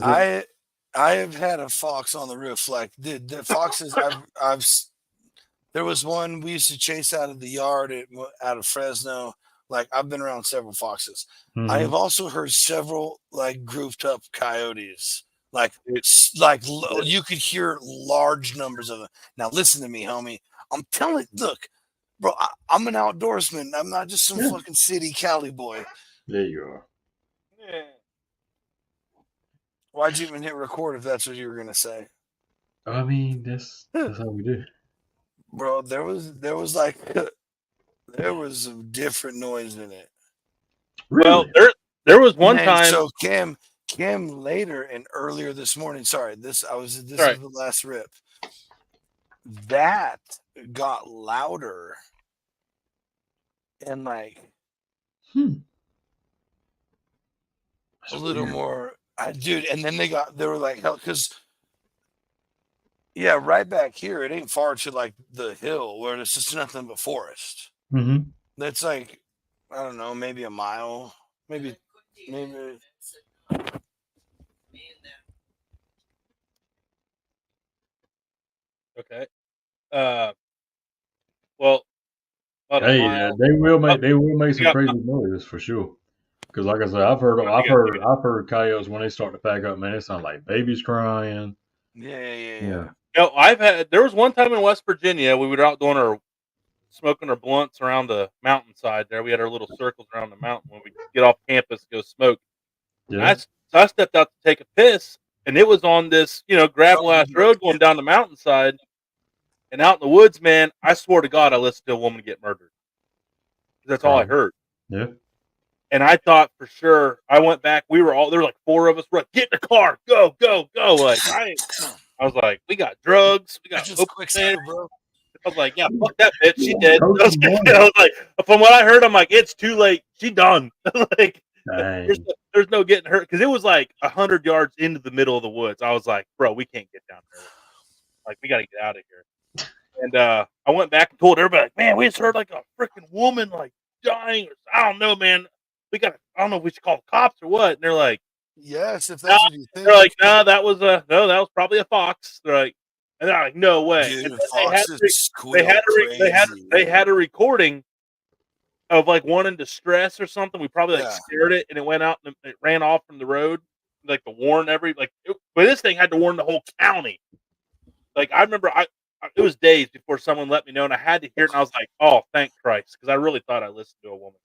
I I have had a fox on the roof. Like the foxes, there was one we used to chase out of the yard out of Fresno. Like I've been around several foxes. I Mm-hmm. have also heard several like grouped up coyotes. Like Dude, you could hear large numbers of them. Now listen to me, homie. I'm telling. Look, bro. I'm an outdoorsman. I'm not just some Yeah. fucking city Cali boy. There you are. yeah. Why'd you even hit record if that's what you were gonna say? I mean, that's how we do. Bro, there was like there was a different noise in it. Well, Really? there was And one then time. so Kim later and earlier this morning, sorry, this Sorry, is the last rip. That got louder and like Hmm. a That's little weird. more dude, and then they were like hell because yeah, right back here, it ain't far to like the hill where it's just nothing but forest. Mm-hmm. That's like I don't know, maybe a mile, maybe okay. Uh, well, about a Hey, mile. Up, they will make we some got crazy noises for sure. Because like I said, about I've heard coyotes when they start to pack up. Man, it sounds like babies crying. yeah. Yeah. no, I've had. There was one time in West Virginia we were out doing our smoking our blunts around the mountainside. There, we had our little circles around the mountain when we get off campus to go smoke. Yeah. So I stepped out to take a piss, and it was on this gravel ass Oh, road going down the mountainside, and out in the woods. Man, I swear to God, I listened to a woman get murdered. That's all I Probably. heard. Yeah. And I thought for sure. I went back. We were all there, were like four of us. We're like, get in the car, go, go, go. Like I was like, we got drugs, we got just open quicksand, containers. bro. I was like, yeah, fuck that bitch, she Yeah, dead. coach I the was, boy. like, from what I heard, I'm like, it's too late. She done. Like, Dang. there's no getting hurt because it was like 100 yards into the middle of the woods. I was like, bro, we can't get down there. Like, we got to get out of here. And I went back and told everybody, like, man, we just heard like a freaking woman like dying. I don't know, man. I don't know if we should call the cops or what. And they're like, Yes, if no. that's what you They're think. like, no, that was probably a fox. They're like, and they're like, no way. And Dude, then foxes they squeal had crazy. they had a recording of like one in distress or something. We probably like Yeah. scared it, and it went out and it ran off from the road, like to warn but this thing had to warn the whole county. Like I remember, it was days before someone let me know, and I had to hear it, and I was like, oh, thank Christ, because I really thought I listened to a woman.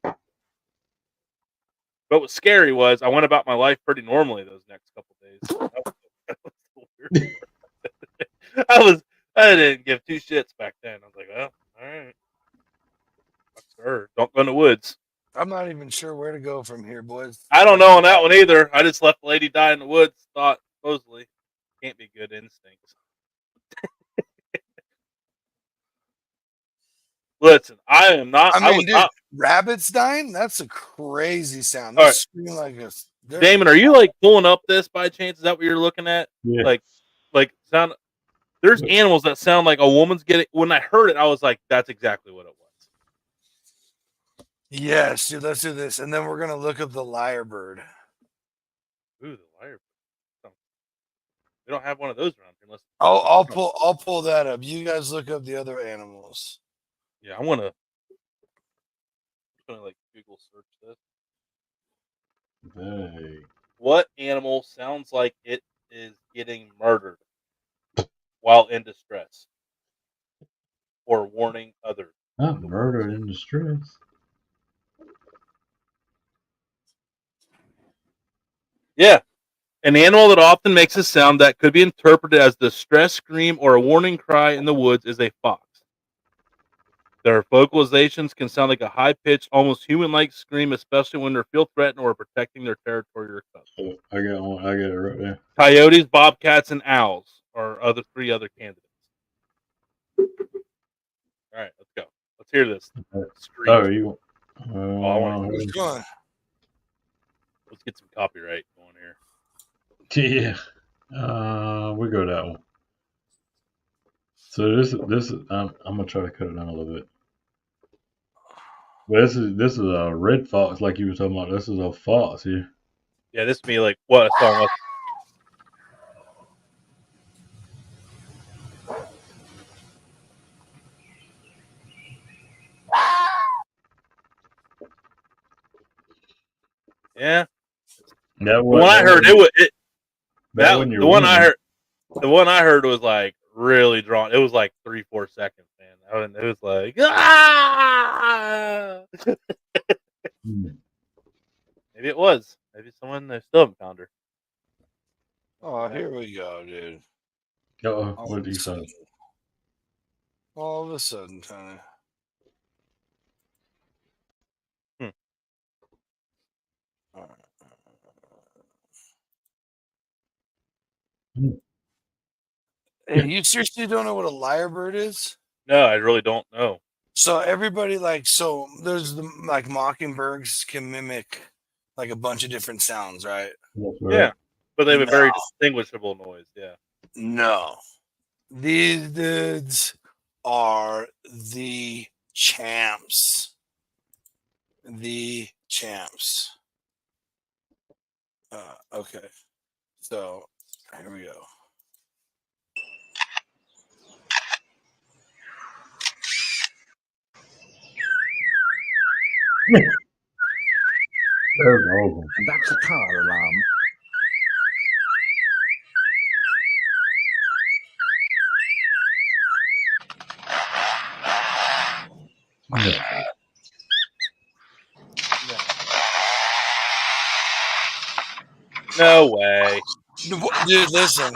But what scary was, I went about my life pretty normally those next couple days. That was the weird part. I didn't give two shits back then. I was like, well, all right, sure, don't go in the woods. I'm not even sure where to go from here, boys. I don't know on that one either. I just left the lady die in the woods. Thought supposedly can't be good instincts. Listen, I am not. I I mean, was dude, not. rabbits dying? That's a crazy sound. All They're right, screaming like a. Damon, are you like pulling up this by chance? Is that what you're looking at? Yeah. Like sound. There's animals that sound like a woman's getting. When I heard it, I was like, "That's exactly what it was." Yes, dude. Let's do this, and then we're gonna look up the lyrebird. Ooh, the lyre. They don't have one of those around here unless. I'll pull that up. You guys look up the other animals. Yeah, I want to. Like Google search this. Hey. What animal sounds like it is getting murdered while in distress or warning others? Not murder in distress. Yeah, an animal that often makes a sound that could be interpreted as the distress scream or a warning cry in the woods is a fox. Their vocalizations can sound like a high-pitched, almost human-like scream, especially when they feel threatened or protecting their territory or cubs. Oh, I got one. I got it right there. Coyotes, bobcats, and owls are three other candidates. All right, let's go. Let's hear this. Scream. Oh, you. I want Who's going? Let's get some copyright going here. Yeah. We go that one. So this is I'm gonna try to cut it down a little bit. But this is a red fox, like you were talking about. This is a fox here. Yeah, this would be like what a song was. Yeah. That The one I heard, the one I heard was like really drawn. It was like 3-4 seconds, man. It was like maybe it was. Maybe someone they still haven't found her. Oh, here we go, dude. What did you say? All of a sudden, kind of. All right. Hey, you seriously don't know what a lyrebird is? No, I really don't know. So everybody there's like mockingbirds can mimic like a bunch of different sounds, right? Yeah, but they have a very No. distinguishable noise. Yeah. No. These dudes are the champs. The champs. Okay. So here we go. That's awesome. That's a car alarm. No way. Dude, listen.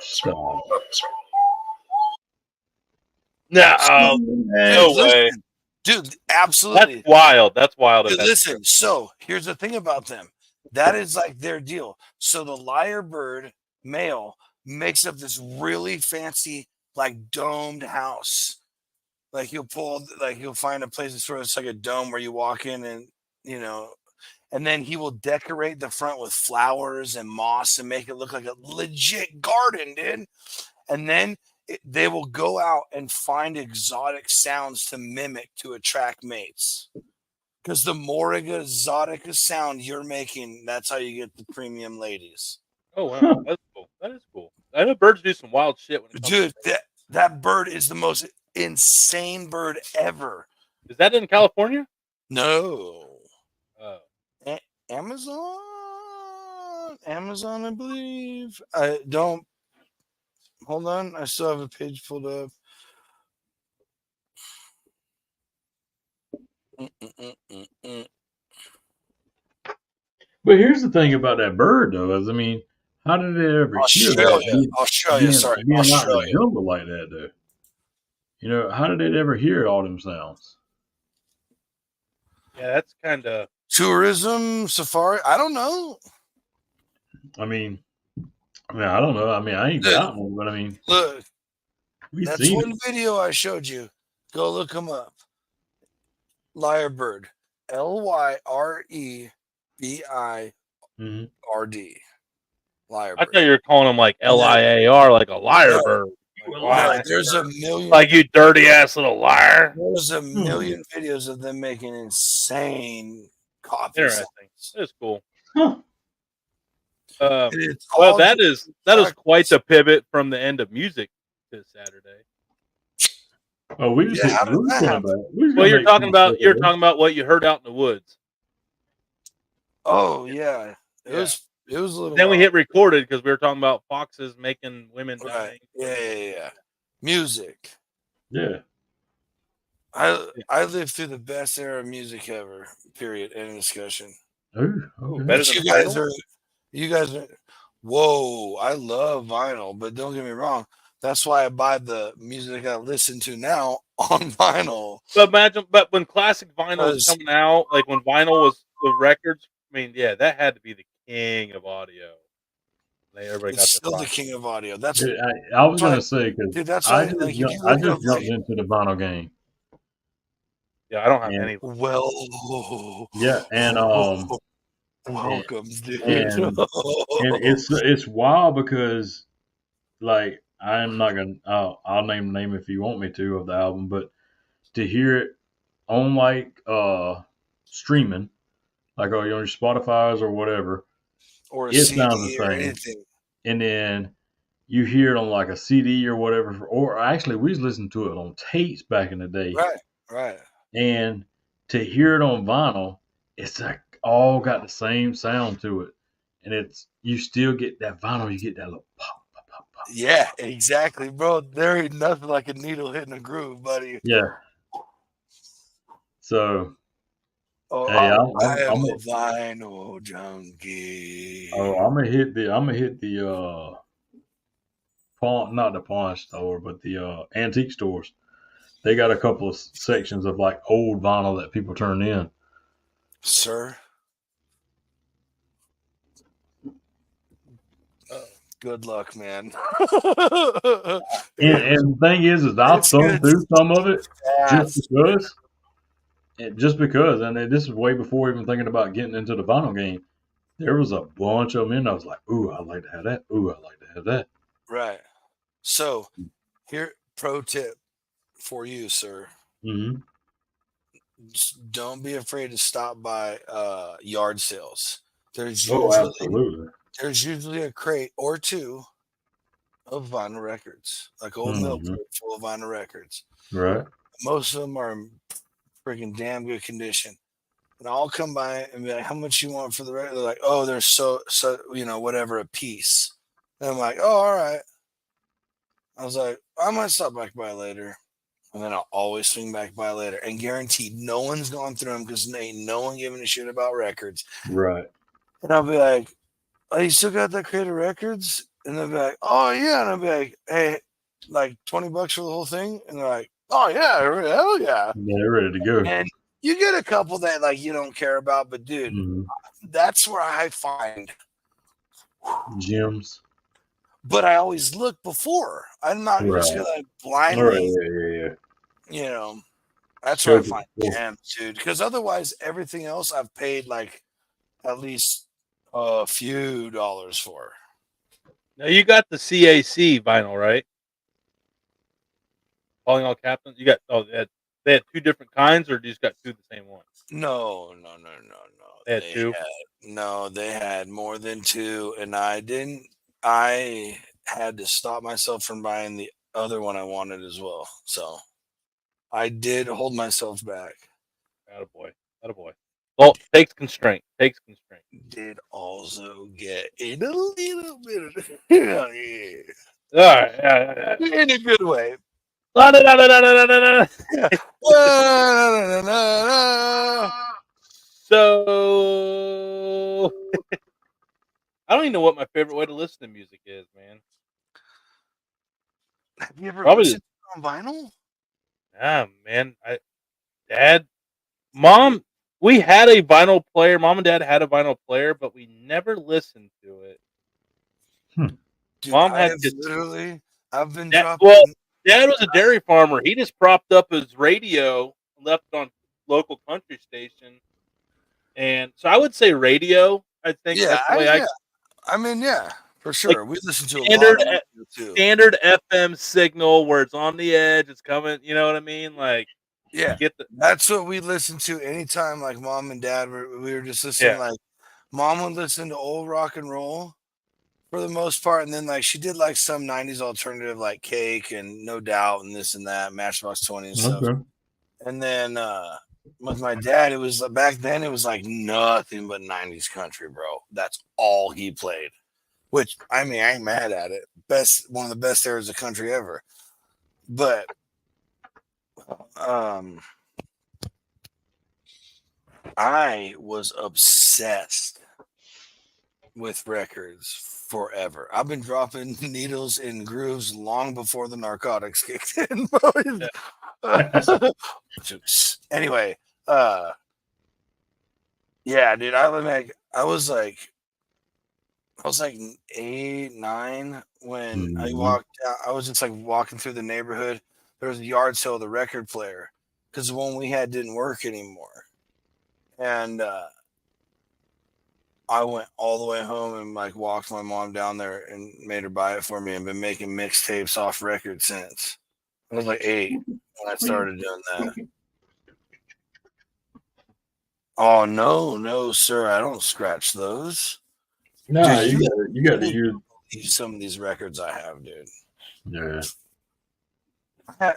Stop. No, no Dude, way. listen. Dude, absolutely. That's wild. That's wild. Dude, listen, so here's the thing about them. That is like their deal. So the lyrebird male makes up this really fancy, like domed house. Like he'll find a place that's sort of it's like a dome where you walk in and and then he will decorate the front with flowers and moss and make it look like a legit garden, dude. And then they will go out and find exotic sounds to mimic to attract mates. Because the more exotic a sound you're making, that's how you get the premium ladies. Oh wow, that's cool. That is cool. I know birds do some wild shit. When it comes Dude, to that bird is the most insane bird ever. Is that in California? No. Oh. Amazon, I believe. I don't. Hold on, I still have a page pulled up. But here's the thing about that bird, though, is I mean, how did it ever hear that? Australia, sorry, being out in the Australia. jungle like that, though. You know, how did it ever hear all them sounds? Yeah, that's kind of Tourism, safari. I don't know. I mean, I don't know. I mean, I ain't been out one, but I mean, Look, we've that's seen one video I showed you. Go look them up. Lyrebird, Lyrebird. Lyrebird. I thought you were calling them like LIAR, like a liar No. bird. No, Like, there's a million. like you dirty ass little liar. There's a million videos of them making insane copies. Interesting. It's cool. Huh. Well, that is quite the pivot from the end of music to Saturday. Oh, we just Yeah, how did that happen? Well, you're talking about what you heard out in the woods. Oh yeah, it was a little. Then we hit recorded because we were talking about foxes making women right. die. Yeah. Music. Yeah. I lived through the best era of music ever. Period. End of discussion. Ooh, okay. Better But than you guys are. Whoa! I love vinyl, but don't get me wrong. That's why I buy the music I listen to now on vinyl. But when classic vinyl was coming out, like when vinyl was the records, I mean, yeah, that had to be the king of audio. It's still the king of audio. That's I was gonna say because that's I why, just, like, if you I look just up, jumped like- into the vinyl game. Yeah, I don't have And- any. Well, Yeah, and welcome, dude. and it's wild because like I'm not gonna I'll name if you want me to of the album, but to hear it on like streaming, like on your Spotify's or whatever, or a it sounds CD the or same. anything. And then you hear it on like a CD or whatever, or actually we was listening to it on tapes back in the day. Right. And to hear it on vinyl, it's like all got the same sound to it, and it's you still get that vinyl, you get that little pop, pop, pop, pop. Yeah, exactly, bro. There ain't nothing like a needle hitting a groove, buddy. Yeah. So Oh, hey, I am I'm a vinyl junkie. I'm gonna hit the pawn, not the pawn store, but the antique stores. They got a couple of sections of like old vinyl that people turn in. Sir. Good luck, man. And the thing is I've It's thumbed good through some of it just stuff. because. And this is way before even thinking about getting into the vinyl game. There was a bunch of them in. I was like, "Ooh, I'd like to have that. Ooh, I'd like to have that." Right. So, here, pro tip for you, sir. Mm-hmm. Just don't be afraid to stop by yard sales. There's Oh, usually absolutely. a crate or two of vinyl records, like old milk Mm-hmm. crate full of vinyl records. Right. Most of them are in freaking damn good condition. And I'll come by and be like, "How much you want for the record?" They're like, "Oh, they're so whatever a piece." And I'm like, "Oh, all right." I was like, "I might stop back by later." And then I'll always swing back by later, and guaranteed no one's gone through them because ain't no one giving a shit about records. Right. And I'll be like, "Oh, you still got that crate of records?" And they'll be like, "Oh yeah." And I'll be like, "Hey, like $20 for the whole thing?" And they're like, "Oh yeah, hell yeah." They're ready to go. And you get a couple that like you don't care about, but dude, Mm-hmm. that's where I find. Gems. But I always look before. I'm not just Right. gonna All blindly, right. Yeah. That's where I Go find for- gems, dude. Because otherwise, everything else I've paid like at least a few dollars for. Now you got the CAC vinyl, right? Calling all captains. You got they had two different kinds, or you just got two of the same one? No. They had two. They had more than two, and I didn't. I had to stop myself from buying the other one I wanted as well. So I did hold myself back. Attaboy. Attaboy. Well, takes constraint. Did also get in a little bit of All right. in a good way. La, da, da, da, da, da, da, da. So I don't even know what my favorite way to listen to music is, man. Have you ever Probably- listened on vinyl? Ah, man. Dad, Mom, we had a vinyl player. Mom and Dad had a vinyl player, but we never listened to it. Dude, Mom I had have to- literally. I've been That- dropping. well- Dad was a dairy farmer. He just propped up his radio, left it on local country station, and so I would say radio. I think Yeah, that's the way yeah, for sure. We listen to a standard lot of radio too. standard FM signal where it's on the edge. It's coming. You know what I mean? Like, Yeah, get the that's what we listen to anytime. Like mom and dad we were just listening. Yeah. Like mom would listen to old rock and roll for the most part, and then like she did like some '90s alternative like Cake and No Doubt and this and that, Matchbox 20 and stuff. Okay. And then with my dad, it was back then it was like nothing but '90s country, bro. That's all he played. Which I mean, I ain't mad at it. One of the best eras of country ever. But I was obsessed with records forever. I've been dropping needles in grooves long before the narcotics kicked in. Anyway, yeah, dude, I was like 8, 9 when I Mhm. walked out. I was just like walking through the neighborhood. There was a yard sale of the record player because the one we had didn't work anymore. And I went all the way home and like walked my mom down there and made her buy it for me and been making mixtapes off record since. I was like 8 when I started doing that. Oh no, sir! I don't scratch those. Nah, Dude, you got to hear. some of these records I have, dude. Yeah,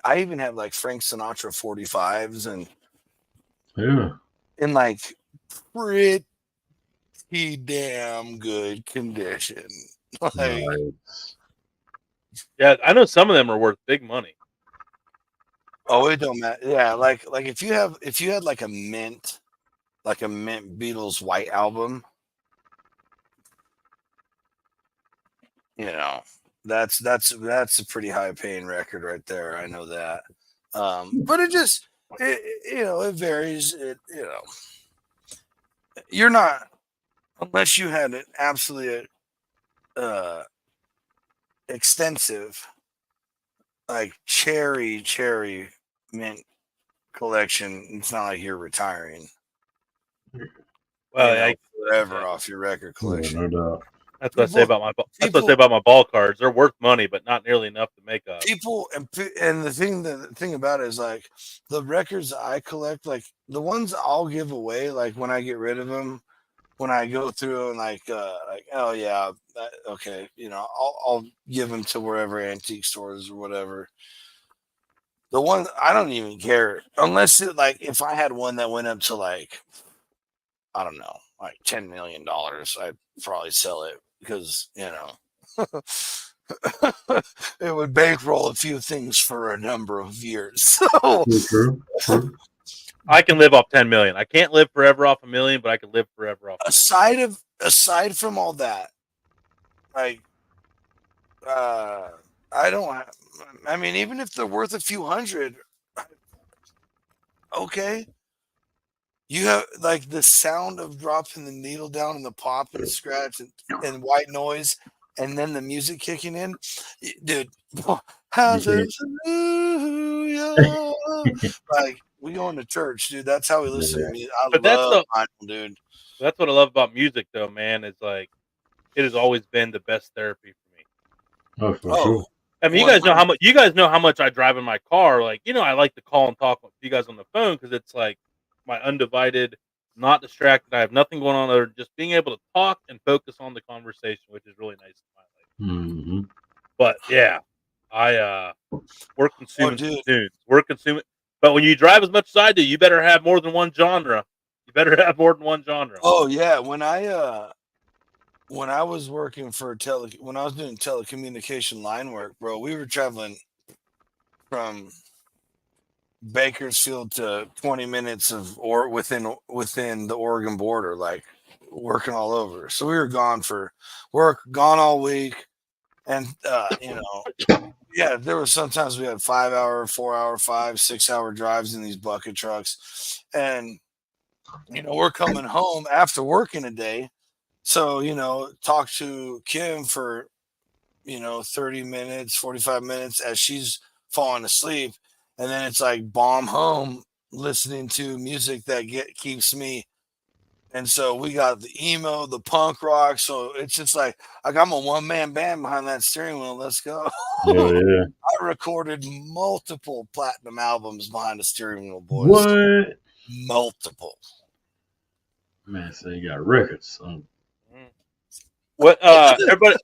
I even have like Frank Sinatra 45s and yeah. in like pretty damn good condition. Like, Nice. Yeah, I know some of them are worth big money. oh, it don't matter. Yeah, like if you had like a mint Beatles White album, you know, that's a pretty high paying record right there. I know that. But it varies. You're not, unless you had an absolutely uh extensive like cherry mint collection. It's not like you're retiring, Well, forever yeah. off your record Yeah, collection. no doubt. That's what I say People, about my ball cards. They're worth money, but not nearly enough to make up. and the thing about it is like the records I collect, like the ones I'll give away, like when I get rid of them, when I go through and like oh yeah, okay, I'll give them to wherever antique stores or whatever. The one I don't even care unless if I had one that went up to like, I don't know, like $10 million, I'd probably sell it because it would bankroll a few things for a number of years. So True. I can live off 10 million. I can't live forever off a million, but I can live forever off. aside from all that, like I don't. I mean, even if they're worth a few hundred, okay. You have like the sound of dropping the needle down and the pop and scratch and white noise, and then the music kicking in, dude. Hallelujah! Like we going to church, dude. That's how we listen to music. I But love vinyl, dude. that's what I love about music, though, man. Is like it has always been the best therapy for me. Oh, for Oh, sure. I mean, you guys know how much I drive in my car. Like, I like to call and talk with you guys on the phone because it's like my undivided, not distracted. I have nothing going on other than just being able to talk and focus on the conversation, which is really nice in my life. Mm-hmm. But yeah, we're consuming dude. tunes. We're consuming. But when you drive as much as I do, you better have more than one genre. You better have more than one genre. Oh yeah, when I was working for when I was doing telecommunication line work, bro, we were traveling from Bakersfield to 20 minutes or within the Oregon border, like working all over. So we were gone for work, gone all week, and yeah, there was sometimes we had 5 hour, 4 hour, 5, 6 hour drives in these bucket trucks, and we're coming home after working a day. So, talk to Kim for, 30 minutes, 45 minutes as she's falling asleep. And then it's like bomb home listening to music that keeps me. And so we got the emo, the punk rock. So it's just like I'm a one man band behind that steering wheel. Let's go. Yeah. I recorded multiple platinum albums behind the steering wheel, boys. What? Multiple. Man, so you got records. What?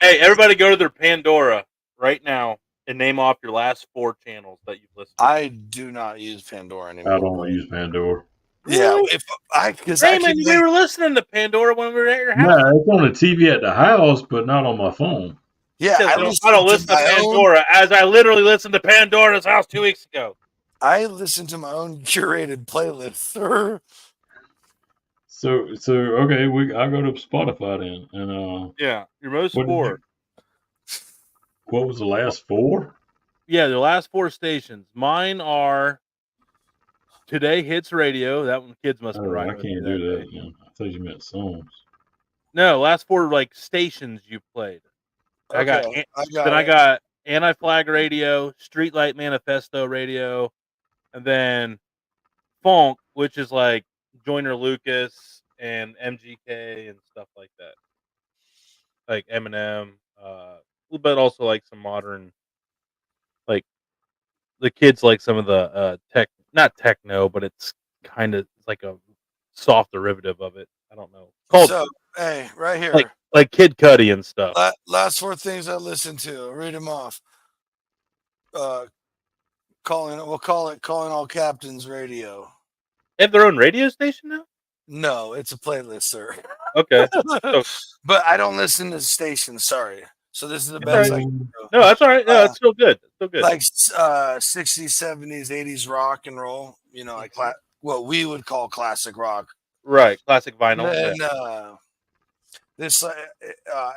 Everybody, go to their Pandora right now and name off your last 4 channels that you've listened to. I do not use Pandora anymore. I don't use Pandora. Yeah, we were listening to Pandora when we were at your house. Yeah, it's on the TV at the house, but not on my phone. Yeah, I don't listen to Pandora as I literally listened to Pandora's house 2 weeks ago. I listen to my own curated playlist, sir. So okay, I'll go to Spotify then, and yeah, your most 4. What was the last 4? Yeah, the last 4 stations. Mine are Today Hits Radio. That one kids must be right. I can't do that. Man. I thought you meant songs. No, last 4 like stations you played. Okay, I got Anti-Flag Radio, Streetlight Manifesto Radio, and then Funk, which is like Joyner Lucas and MGK and stuff like that, like Eminem, but also like some modern, like the kids like some of the not techno, but it's kind of like a soft derivative of it. I don't know. Called So, hey, right here. like Kid Cudi and stuff. Last 4 things I listened to. Read them off. We'll call it Calling All Captains Radio. They have their own radio station now? No, it's a playlist, sir. Okay. But I don't listen to the station. Sorry. So this is the It's best all I right. can do. No, that's all right. No, it's still good. It's still good. Like 60s, 70s, 80s rock and roll. You know, like what we would call classic rock. Right. Classic vinyl. And yeah. this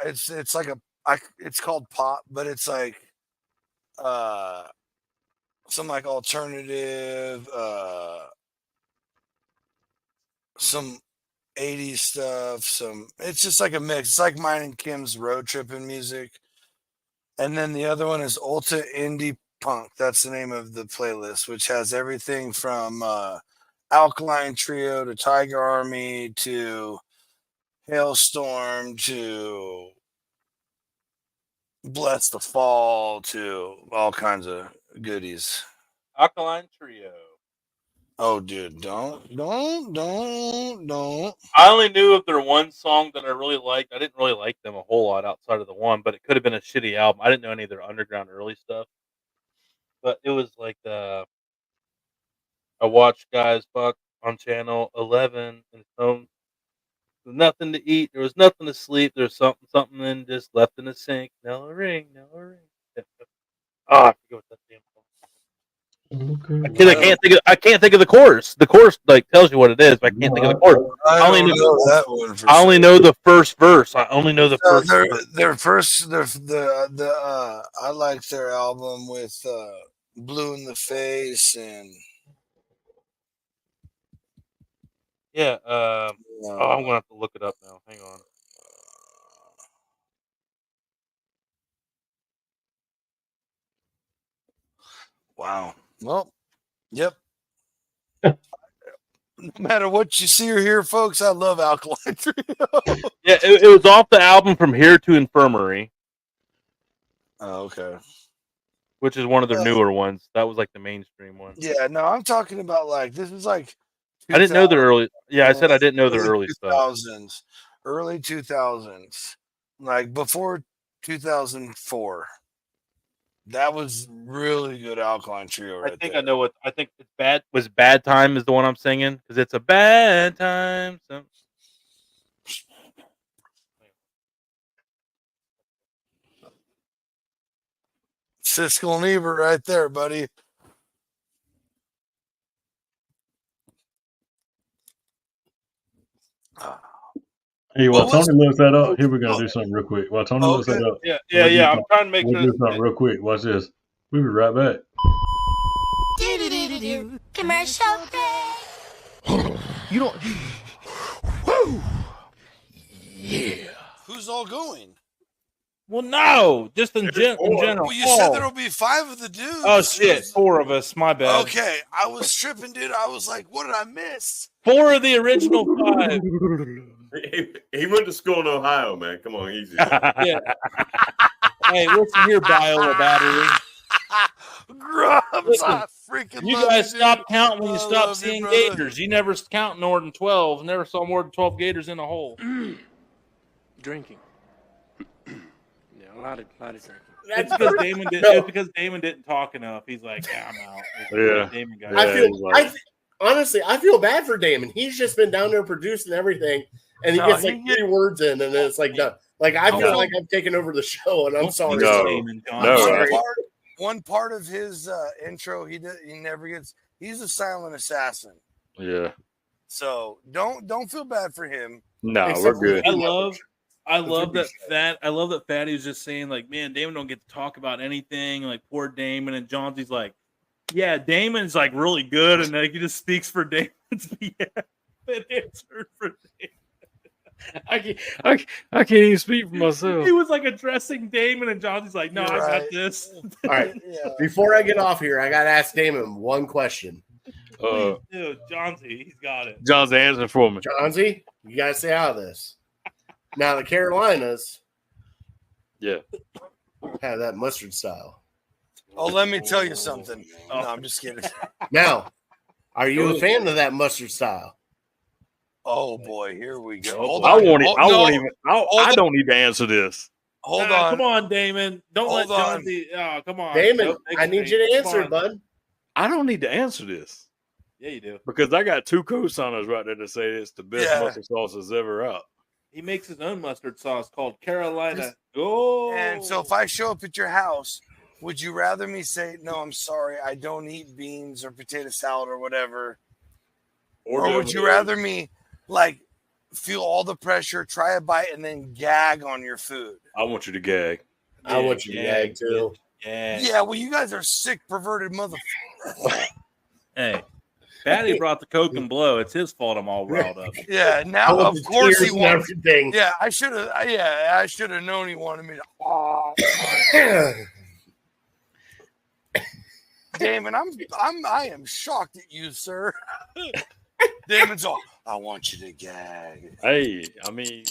it's like it's called pop, but it's like some like alternative, some 80s stuff, it's just like a mix. It's like mine and Kim's road tripping music. And then the other one is Ulta Indie Punk. That's the name of the playlist, which has everything from Alkaline Trio to Tiger Army to Hailstorm to Bless the Fall to all kinds of goodies. Alkaline Trio. Oh, dude, don't. I only knew of their one song that I really liked. I didn't really like them a whole lot outside of the one, but it could have been a shitty album. I didn't know any of their underground early stuff. But it was like I watched guys fuck on channel 11 and home. There was nothing to eat. There was nothing to sleep. There was something in just left in the sink. No ring. Oh, I forget what that damn song. Okay. I can't think of the chorus. The chorus like tells you what it is, but I can't think of the chorus. I only don't know that one. I only know the first verse. I only know the first. I like their album with Blue in the Face and Yeah. I'm gonna have to look it up now. Hang on. wow. Well, yep. No matter what you see or hear, folks, I love Alkaline Trio. Yeah, it was off the album From Here to Infirmary, Oh, okay. which is one of their newer ones. That was like the mainstream one. Yeah, no, I'm talking about like this is like I didn't know their early. Yeah, I said I didn't know their early stuff. 2000s, early 2000s, like before 2004. That was really good Alkaline Trio. Right I think there. I know what. I think it's bad. Was Bad Time is the one I'm singing because it's a bad time. So. Siskel and Ebert right there, buddy. Hey, while What Tony was- looks that up, here we're gonna do something real quick. While Tony looks that up, Yeah. I'm trying to make we'll sure. do something real quick. Watch this. We'll be right back. Commercial break. You don't. Woo! Yeah. Who's all going? Well, no, just in general. Well, you said there will be 5 of the dudes. Oh shit, 4 of us. My bad. Okay, I was tripping, dude. I was like, what did I miss? 4 of the original 5. He went to school in Ohio, man. Come on, easy. Yeah. Hey, listen here, Biola Battery. Grubs, Listen, I freaking You love guys you, stop dude. counting when you I stop love you, seeing brother. gators. You never count more than 12. Never saw more than 12 gators in a hole. Drinking. Yeah, a lot of drinking. It's because Damon didn't. It's because Damon didn't talk enough. He's like, yeah, I'm out. Yeah. Damon got Yeah, it. he's like- Honestly, I feel bad for Damon. He's just been down there producing everything, and he No, gets he like 3 words in, and then it's like done. Like I feel like I'm taking over the show, and I'm sorry. No. Damon, John. No. Sorry. One part of his intro, he never gets. He's a silent assassin. Yeah. So don't feel bad for him. No, Except we're for good. I love would that be I love that Fatty was just saying like, man, Damon don't get to talk about anything. Like poor Damon, and Johnson's like, yeah, Damon's like really good, and like he just speaks for Damon. Yeah, that answered for Damon. I can't even speak for myself. He was like addressing Damon, and Johnson's like, no, You're I got right. this. All right, Yeah. before I get off here, I gotta ask Damon one question. Dude, Johnsy, he's got it. John's answering for me. Johnsy, you gotta stay out of this. Now the Carolinas, Yeah. have that mustard style. Oh, let me tell you something. No, I'm just kidding. Now, are you a fan of that mustard style? Oh boy, here we go. Oh, Hold boy. I on. won't. Hold- I no, won't even. hold I on. don't need to answer this. Hold Nah, on. come on, Damon. Don't Hold let on. Jonesy. Oh, come on, Damon, Nope, I need you to come answer, on. bud. I don't need to answer this Yeah, you do. because I got two co-signers right there to say it's the best Yeah. mustard sauce that's ever out. He makes his own mustard sauce called Carolina. Oh, And so if I show up at your house, would you rather me say, no, I'm sorry, I don't eat beans or potato salad or whatever? Or would you rather me like feel all the pressure, try a bite, and then gag on your food? I want you to gag. I want you to gag too. Yeah. Yeah, well, you guys are sick, perverted motherfuckers. Hey, Patty brought the Coke and Blow. It's his fault I'm all riled up. Yeah, I now want of the course he tears and wants. everything. Yeah, I should have. Yeah, I should have known he wanted me to. Damon, I am shocked at you, sir. Damon's all. I want you to gag. Hey, I mean,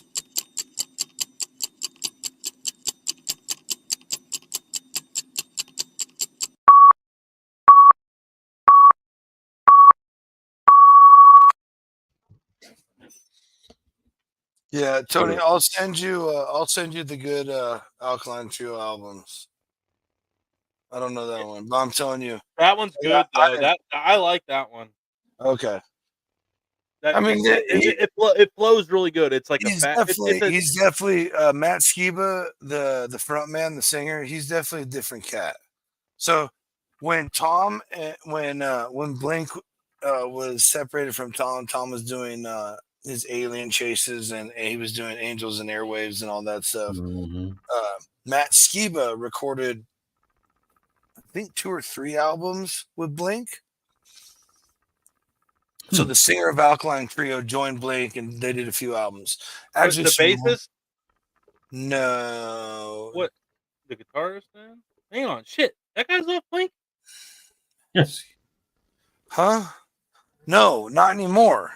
Yeah, Tony, I'll send you the good Alkaline Trio albums. I don't know that one, but I'm telling you. That one's Yeah, good though. I like that one. Okay. That, I mean, it flows really good. It's like He's a fat. definitely Matt Skiba, the front man, the singer. He's definitely a different cat. So when when Blink was separated from Tom was doing his alien chases and he was doing Angels and Airwaves and all that stuff. Mm-hmm. Matt Skiba recorded, I think, 2 or 3 albums with Blink. So the singer of Alkaline Trio joined Blink and they did a few albums. Actually, the bassist. No. What? The guitarist, man? Hang on, shit. That guy's off Blink. Huh? No, not anymore.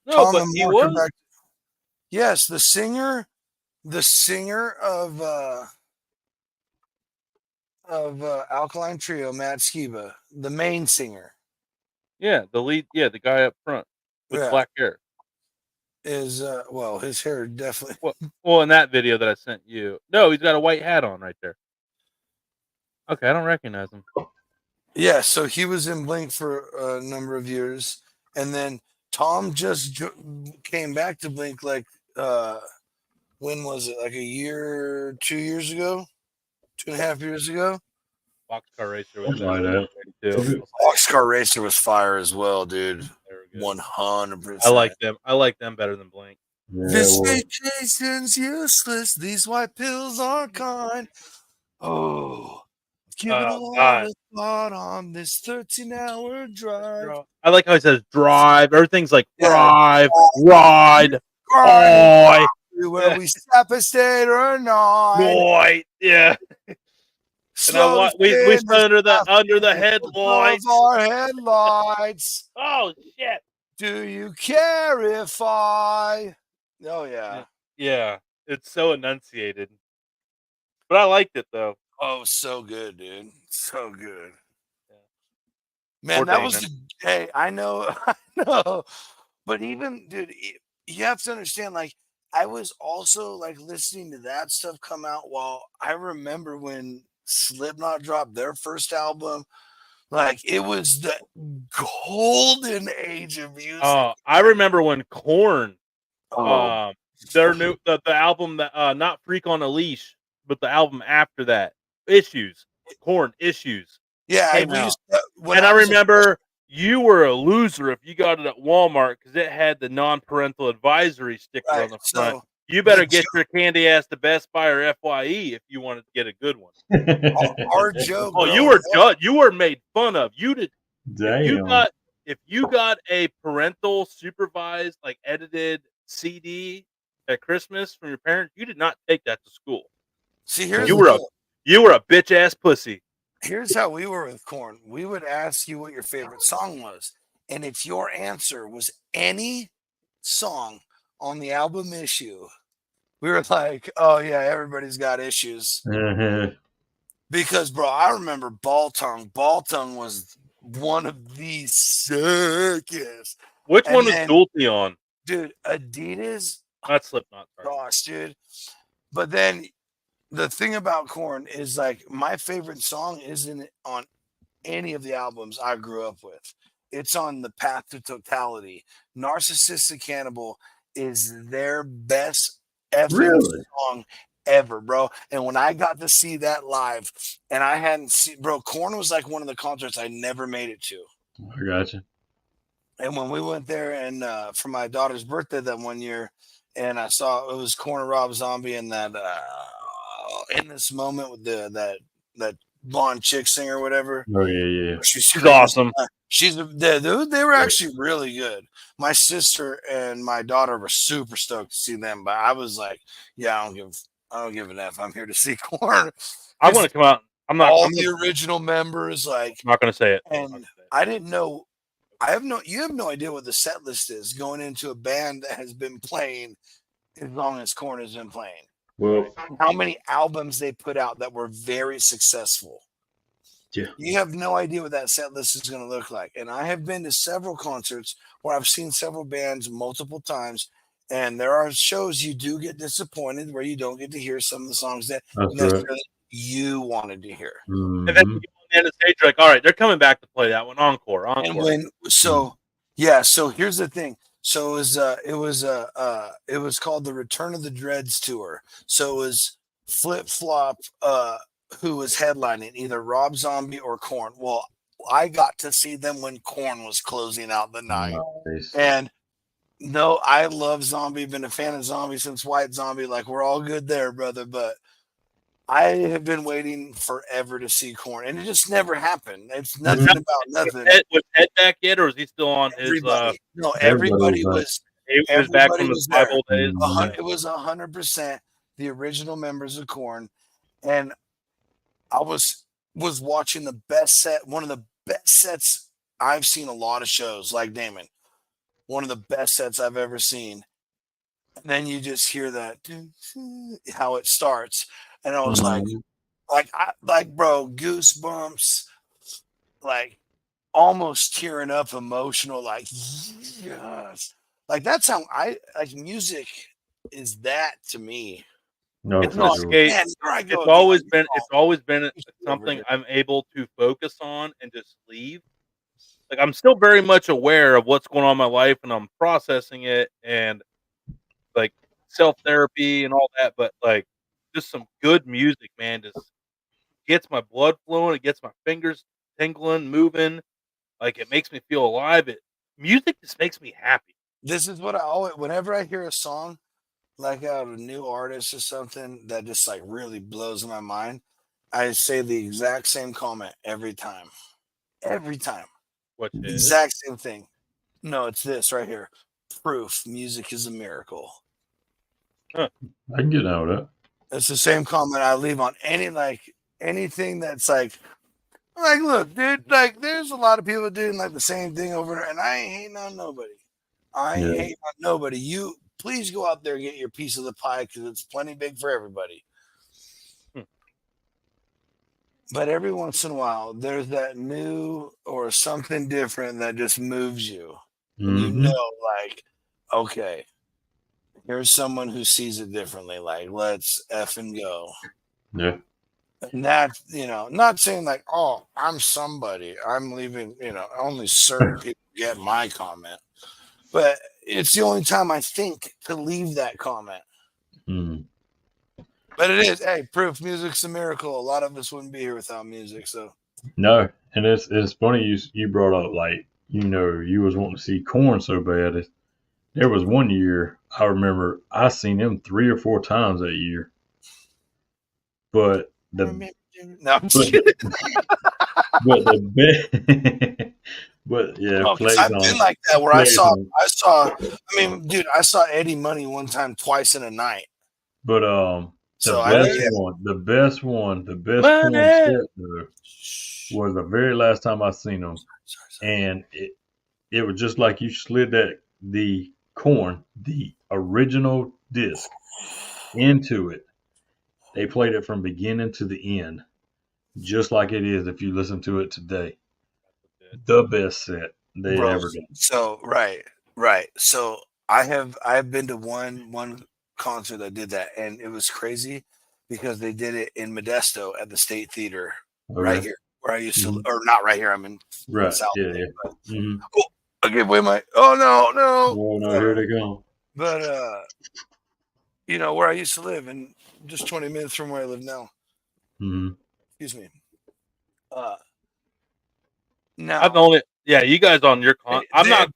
No, Tom but and he Mark are was. back. Yes, the singer of Alkaline Trio, Matt Skiba, the main singer, Yeah, the lead. Yeah, the guy up front with Yeah. black hair. is well, his hair definitely. Well, in that video that I sent you, no, he's got a white hat on right there. Okay, I don't recognize him. Yeah, so he was in Blink for a number of years, and then Tom just came back to Blink like when was it? Like a year, 2 years ago, 2.5 years ago. Boxcar Racer was Something like that. too. Boxcar Racer was fire as well, dude. They were good. 100%. I like them. I like them better than Blink. Yeah, This well, vacation's useless. These white pills aren't kind. Oh, give it a lot of thought on this 13-hour drive. I like how he says drive. Everything's like Yeah. drive, ride, boy, Where we stop a state or not. boy. Yeah. And we stood under the headlights. Our headlights. Oh shit. Do you care if I? Oh yeah. Yeah. It's so enunciated. But I liked it though. Oh, so good, dude. So good. Yeah. Man, Poor that was Damon. hey, I know, I know. But even, dude, you have to understand, like, I was also like listening to that stuff come out while I remember when Slipknot dropped their first album. Like, it was the golden age of music. I remember when Korn, Oh. their new the album that not Freak on a Leash, but the album after that, Issues, Korn Issues. Yeah, came we out. used to, when And I was a remember you were a loser if you got it at Walmart because it had the non-parental advisory sticker right, on the front. so You better the get your candy ass to Best Buy or FYE if you wanted to get a good one. our joke. Oh, you growing were up- judged. You were made fun of. You did. damn. If you got a parental supervised, like edited CD at Christmas from your parents, you did not take that to school. See, here's You the were a deal. You were a bitch ass pussy. Here's how we were with Korn. We would ask you what your favorite song was. And if your answer was any song on the album Issue, we were like, oh, yeah, everybody's got issues. Uh-huh. Because, bro, I remember Ball Tongue. Ball Tongue was one of the sickest. Which And one was then- Dualty on? dude, Adidas, Not Slipknot. Sorry. gosh, dude. But then the thing about Korn is like my favorite song isn't on any of the albums I grew up with. It's on The Path to Totality. Narcissistic Cannibal is their best effing Really? song ever, bro. And when I got to see that live, and I hadn't seen, bro, Korn was like one of the concerts I never made it to. I got you. And when we went there and for my daughter's birthday that one year, and I saw it was Korn and Rob Zombie and that in this moment with that blonde chick singer or whatever. Oh yeah. She's awesome. They were actually really good. My sister and my daughter were super stoked to see them, but I was like, yeah, I don't give an F. I'm here to see Korn. I want to come out. I'm All the original members, like, not going to say it. and I didn't know. You have no idea what the set list is going into a band that has been playing as long as Korn has been playing. Well, How many albums they put out that were very successful. yeah. You have no idea what that set list is going to look like. And I have been to several concerts where I've seen several bands multiple times, and there are shows you do get disappointed where you don't get to hear some of the songs that That's right. necessarily you wanted to hear. And then you go on the end of the stage, you're like, all right, they're coming back to play that one. Encore. And so here's the thing. So it was called the Return of the Dreads tour. So it was Flip Flop who was headlining, either Rob Zombie or Korn. Well, I got to see them when Korn was closing out the night. Nice. And no, I love Zombie, been a fan of Zombie since White Zombie. Like, we're all good there, brother. But I have been waiting forever to see Korn, and it just never happened. It's nothing about nothing. Was Ed back yet, or is he still on his? Everybody Everybody was. He was back everybody from was the there. 5 old days. It was 100% the original members of Korn, and I was watching the best set, one of the best sets I've seen. A lot of shows like Damon, one of the best sets I've ever seen. And then you just hear that how it starts, and I was like, bro, goosebumps, like almost tearing up, emotional, like yes, like that's how I like music. Is that to me? No, It's for not sure. skate. Man, here I go It's always again. been something I'm able to focus on and just leave. Like, I'm still very much aware of what's going on in my life, and I'm processing it, and like self therapy and all that. But like, just some good music, man, just gets my blood flowing. It gets my fingers tingling, moving. Like, it makes me feel alive. Music just makes me happy. This is what I always, whenever I hear a song like out of a new artist or something that just like really blows my mind, I say the exact same comment every time. Every time. Which is Exact same thing. No, it's this right here. Proof. Music is a miracle. I can get out of that. It's the same comment I leave on anything that's like, look, dude, like there's a lot of people doing like the same thing over there, and I ain't hating on nobody. I ain't hating on nobody. You please go out there and get your piece of the pie because it's plenty big for everybody. But every once in a while, there's that new or something different that just moves you. And you know, like, okay, here's someone who sees it differently. Like, let's effing go. Yeah. And that's, not saying like, oh, I'm somebody. I'm leaving, only certain people get my comment. But it's the only time I think to leave that comment. But it is, hey, proof music's a miracle. A lot of us wouldn't be here without music. So No, and it's funny you brought up, like, you was wanting to see Korn so bad. There was one year I remember I seen them 3 or 4 times that year. But no, I'm just kidding. but yeah, No, 'cause I've been like that where I saw. I mean, dude, I saw Eddie Money one time, twice in a night. But the best one set, though, was the very last time I seen them, and it was just like you slid the Korn, the original disc, into it. They played it from beginning to the end, just like it is if you listen to it today. The best set they ever did. So right. So I've been to one concert that did that, and it was crazy because they did it in Modesto at the State Theater right here where I used to, or not right here. I'm in Right. South. Yeah. Yeah. Mm-hmm. Oh, I gave away my. Oh no. Oh no! Here they go. But where I used to live, and just 20 minutes from where I live now. Mm-hmm. Excuse me. Now I've only you guys on your I'm not.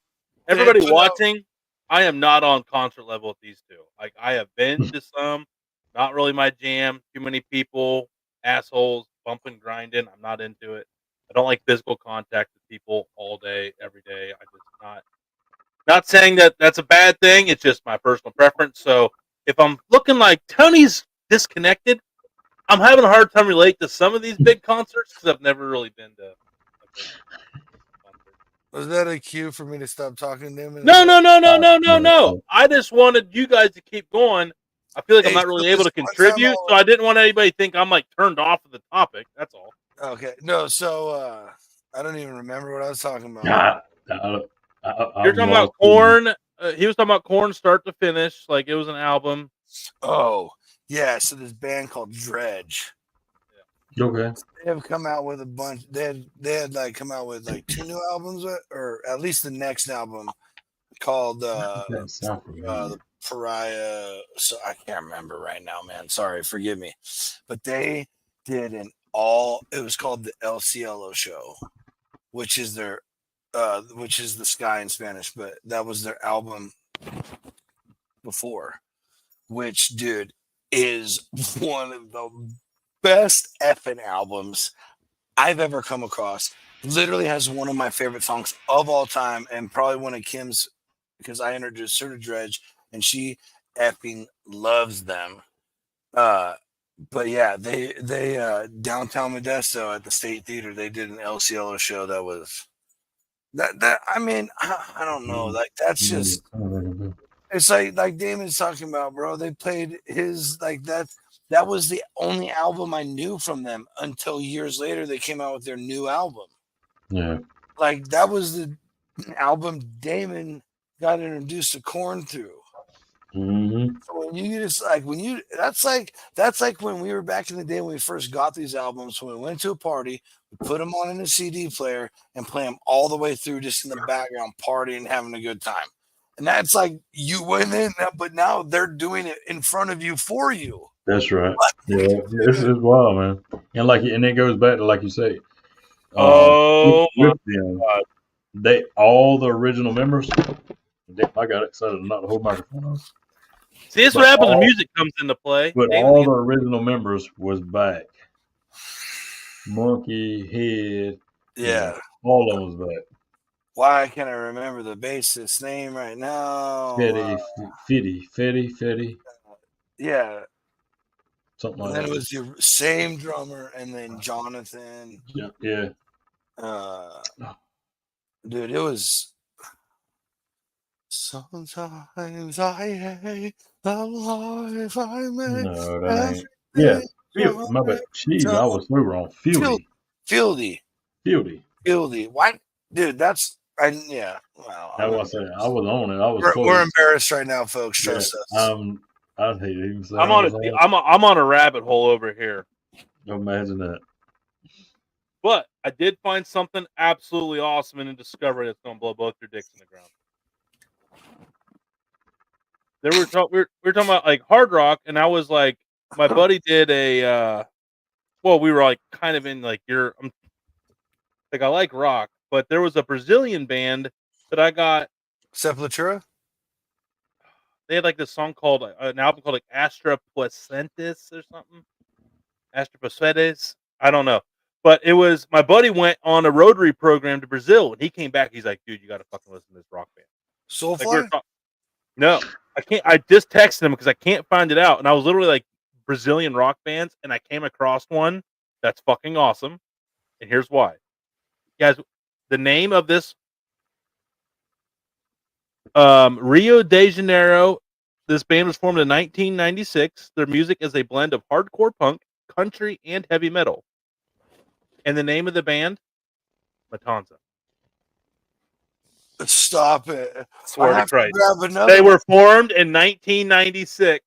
Everybody watching, I am not on concert level with these two. Like I have been to some, not really my jam. Too many people, assholes, bumping, grinding. I'm not into it. I don't like physical contact with people all day, every day. I just not saying that that's a bad thing. It's just my personal preference. So if I'm looking like Tony's disconnected, I'm having a hard time relate to some of these big concerts because I've never really been to a big concert. Was that a cue for me to stop talking to him? No. I just wanted you guys to keep going. I feel like I'm not really able to contribute, so I didn't want anybody to think I'm like turned off of the topic. That's all. Okay. No, so I don't even remember what I was talking about. You're talking about Korn. He was talking about Korn start to finish, like it was an album. Oh, yeah. So this band called Dredge. Okay. They have come out with a bunch. They had like come out with like 2 new albums, or at least the next album called the Pariah. So I can't remember right now, man. Sorry, forgive me. But they did it was called the El Cielo Show, which is their which is the sky in Spanish, but that was their album before, which, dude, is one of the best effing albums I've ever come across. Literally has one of my favorite songs of all time, and probably one of Kim's, because I introduced her to Dredge, and she effing loves them. But yeah, they downtown Modesto at the State Theater, they did an El Cielo show that was that I mean, I don't know, like that's just, it's like Damon's talking about, bro. They played his, like that was the only album I knew from them until years later they came out with their new album. Yeah. Like that was the album Damon got introduced to Korn through. Mm-hmm. So when you just like that's like when we were back in the day when we first got these albums, when we went to a party, we put them on in a CD player and play them all the way through, just in the background, partying, having a good time. And that's like you went in, but now they're doing it in front of you for you. That's right. Yeah, this is wild, man. And it goes back to, like you say, with them, they all the original members. I got excited to knock the whole microphone off. See, this is what happens when music comes into play. But all the original members was back. Monkey, Head, yeah, all of them was back. Why can't I remember the bassist's name right now? Fetty. Yeah. Something like that. And that. It was the same drummer, and then Jonathan. Yeah. Dude, it was. Sometimes I hate the life I make. No, that ain't. Yeah, my bad. Jeez, we were on Fieldy. What, dude? That's yeah. Wow. That's what I said. I was on it. We're embarrassed right now, folks. Trust us. I'd hate to even say. I'm on a rabbit hole over here. Imagine that. But I did find something absolutely awesome in a discovery that's going to blow both your dicks in the ground. We were talking about like hard rock, and I was like, my buddy did a. We were like kind of in like I like rock, but there was a Brazilian band that I got. Sepultura. They had like this song called an album called like Astra Placentes or something. Astra Placetes. I don't know. But it was, my buddy went on a Rotary program to Brazil, and he came back. He's like, dude, you got to fucking listen to this rock band. Soulfly? No, I can't. I just texted him because I can't find it out. And I was literally like Brazilian rock bands, and I came across one that's fucking awesome. And here's why. Guys, the name of this Rio de Janeiro, this band was formed in 1996. Their music is a blend of hardcore punk, country, and heavy metal. And the name of the band, Matanza. Stop it. Swear I to have to Christ. grab another They were one. formed in 1996.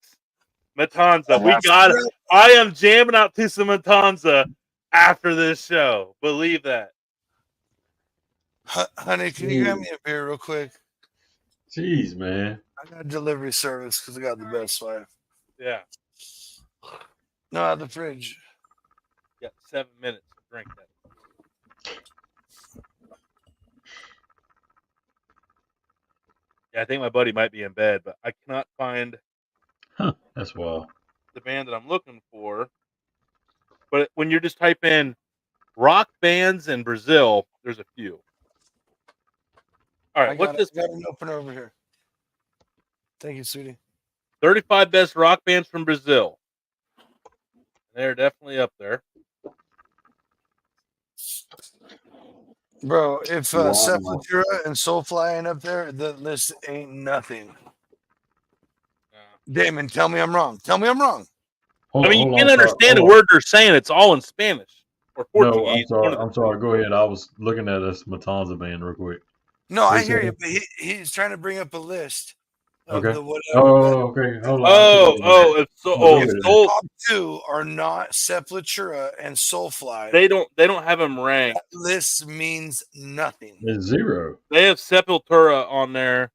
Matanza. We have to got it. grab- I am jamming out to some Matanza after this show. Believe that. Honey, can you grab me a beer real quick? Jeez, man. I got delivery service because I got the best wife. Yeah. No, out of the fridge. You got 7 minutes to drink that. Yeah, I think my buddy might be in bed, but I cannot find That's wild. the band that I'm looking for. But when you just type in rock bands in Brazil, there's a few. All right, what's this? I got an opener over here. Thank you, sweetie. 35 best rock bands from Brazil. They're definitely up there. Bro, if Wow. Sepultura and Soulfly ain't up there, the list ain't nothing. Damon, tell me I'm wrong. Tell me I'm wrong. I mean, you can't understand the word they're saying. It's all in Spanish or Portuguese. No, I'm sorry. Go ahead. I was looking at this Matanza band real quick. No, I hear you, but he's trying to bring up a list of Okay. the whatever. Oh, okay. Hold on. Top two are not Sepultura and Soulfly. They don't have them ranked. That list means nothing. It's 0. They have Sepultura on there.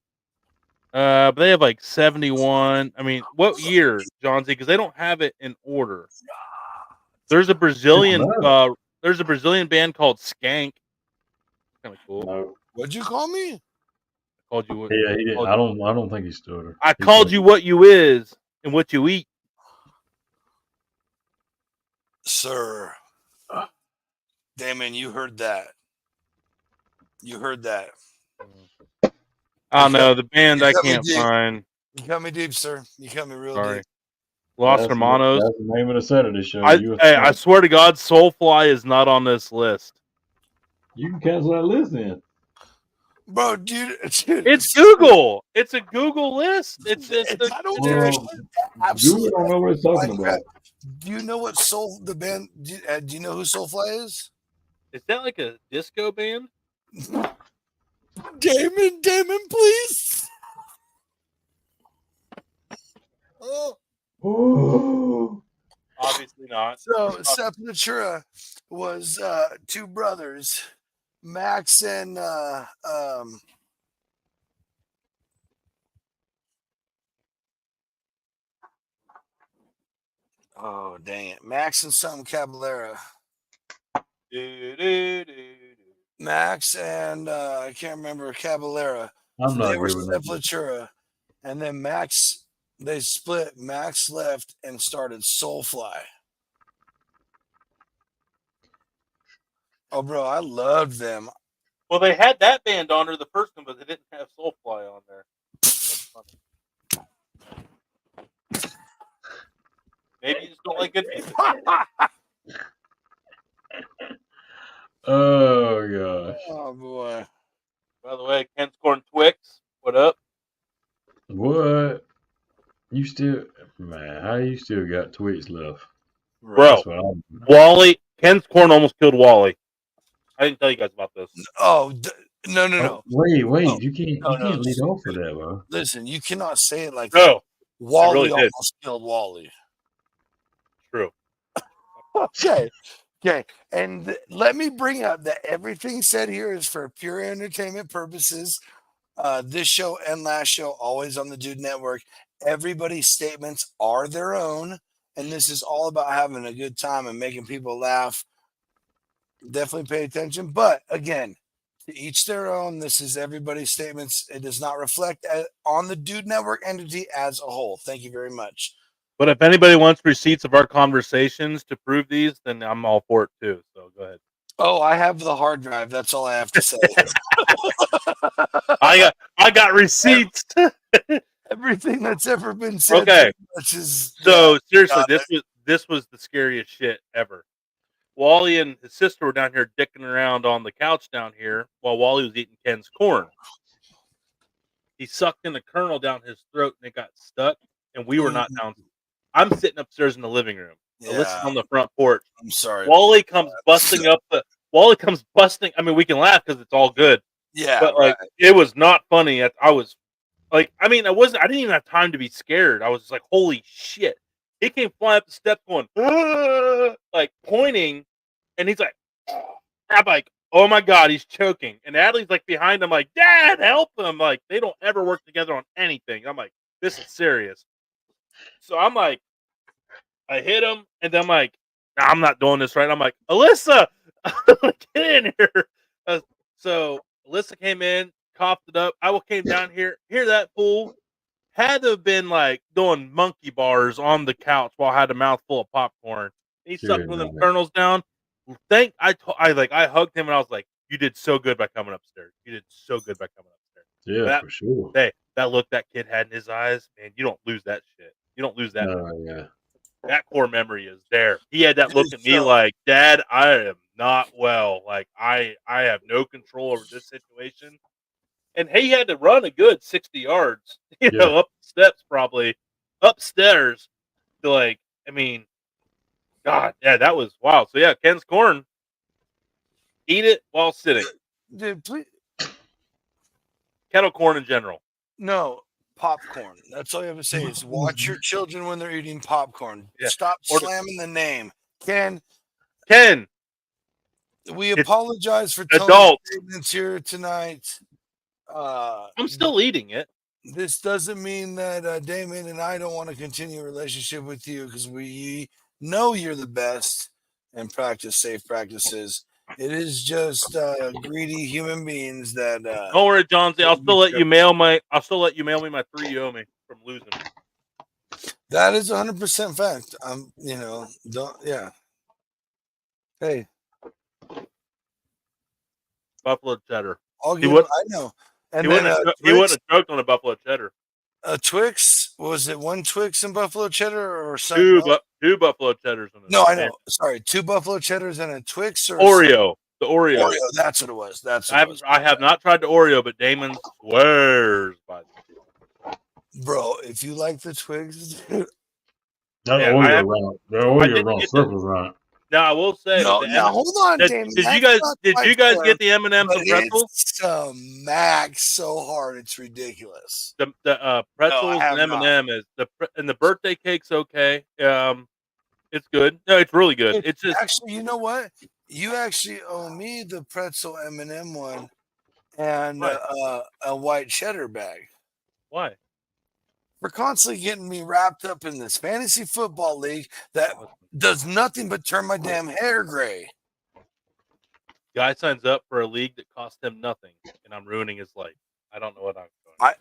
But they have like 71. I mean, what year, John Z? Because they don't have it in order. There's a Brazilian band called Skank. Kind of cool. No. What'd you call me? I called you what? Yeah, he did. I don't think he stood her. I called you what you is and what you eat. Sir. Damon, you heard that. You heard that. I don't know. The band I can't find. You cut me deep, sir. You cut me real Sorry. deep. Los Hermanos. That's the name of the Saturday show. I swear to God, Soulfly is not on this list. You can cancel that list then. Bro, dude, it's Google. It's a Google list. It's just I don't give a shit. Absolutely. Google don't know what it's talking about. Do you know what the band? Do you know who Soulfly is? Is that like a disco band? Damon, please. Oh. Obviously not. So Sepultura was two brothers, Max and oh dang it, Max and something Caballera. Max and I can't remember Caballera. They were Sepultura, and then Max. They split. Max left and started Soulfly. Oh, bro, I loved them. Well, they had that band on there, the first one, but they didn't have Soulfly on there. Maybe you just don't like good music. Oh gosh. Oh boy. By the way, Ken's Corn Twix, what up? What? You still, man? How you still got Twix left, bro? Wally, Ken's Corn almost killed Wally. I didn't tell you guys about this. Oh no! Wait! Oh, you can't lead off for that, bro. Listen, you cannot say it like that. Wally really almost killed Wally. True. Okay, and let me bring up that everything said here is for pure entertainment purposes. This show and last show, always on the Dude Network. Everybody's statements are their own, and this is all about having a good time and making people laugh. Definitely pay attention. But again, to each their own. This is everybody's statements. It does not reflect on the Dude Network entity as a whole. Thank you very much. But if anybody wants receipts of our conversations to prove these, then I'm all for it too. So go ahead. Oh, I have the hard drive. That's all I have to say. I got receipts. Everything that's ever been said. Okay. So seriously, this was the scariest shit ever. Wally and his sister were down here dicking around on the couch down here while Wally was eating Ken's corn. He sucked in the kernel down his throat and it got stuck. And we were not down. I'm sitting upstairs in the living room. So listen on the front porch. I'm sorry. Wally comes busting. I mean, we can laugh because it's all good. Yeah, but like it was not funny. I was like, I mean, I didn't even have time to be scared. I was just like, holy shit! He came flying up the steps, going "Ah!" like pointing, and he's like, I'm like, oh my god, he's choking, and Adley's like behind him, like, Dad, help him! Like they don't ever work together on anything. I'm like, this is serious. So I'm like, I hit him, and then I'm like, nah, I'm not doing this right. I'm like, Alyssa, get in here. So Alyssa came in, coughed it up. I came down here. Hear that fool had to have been like doing monkey bars on the couch while I had a mouthful of popcorn. He sucked one of them kernels down. I hugged him and I was like, "You did so good by coming upstairs. You did so good by coming upstairs." Yeah, for sure. Hey, that look that kid had in his eyes, man, you don't lose that shit. You don't lose that. Yeah. That core memory is there. He had that look at me like, Dad, I am not well. Like I have no control over this situation. And he had to run a good 60 yards, up the steps, probably upstairs to like, I mean, God, yeah, that was wild. So yeah, Ken's corn, eat it while sitting. Dude, please. Kettle corn in general. No, popcorn. That's all you have to say is watch your children when they're eating popcorn. Yeah. Stop slamming the name. Ken, we apologize for adults statements here tonight. I'm still eating it. This doesn't mean that Damon and I don't want to continue a relationship with you because we know you're the best and practice safe practices. It is just greedy human beings that. Don't worry, Johnsy. I'll still let you mail me my 3 you owe me from losing. That is 100% fact. Yeah. Hey, buffalo cheddar. I know. And he wouldn't have choked on a buffalo cheddar. A Twix? Was it one Twix and buffalo cheddar or something? Two buffalo cheddars. No, I know. Sorry, 2 buffalo cheddars and a Twix or Oreo. The Oreo. Oreo. That's what it was. I have not tried the Oreo, but Damon swears by it. Bro, if you like the Twigs, that Oreo round circles right. Now I will say. Now hold on, Damon. Did you guys get the M&M's and pretzels? It's max so hard, it's ridiculous. The pretzels and M&M is the birthday cake's okay. It's good. No, it's really good. It's just actually, you know what? You actually owe me the pretzel M&M one and a white cheddar bag. Why? For constantly getting me wrapped up in this fantasy football league that does nothing but turn my damn hair gray. Guy signs up for a league that costs him nothing, and I'm ruining his life. I don't know what I'm doing.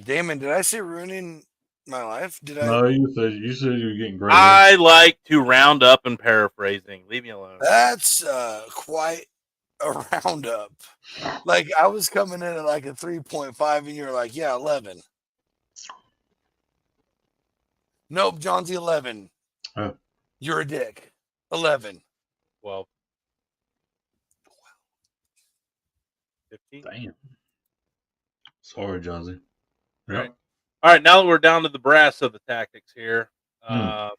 Damon, did I say ruining my life? Did I? No, you said you were getting gray. I like to round up and paraphrasing. Leave me alone. That's quite a roundup. Like I was coming in at like a 3.5, and you're like, yeah, 11. Nope, John's 11. Huh. You're a dick. 11. 12. 15. Damn. Sorry, Johnzy. Yep. All right, now that we're down to the brass of the tactics here. Thank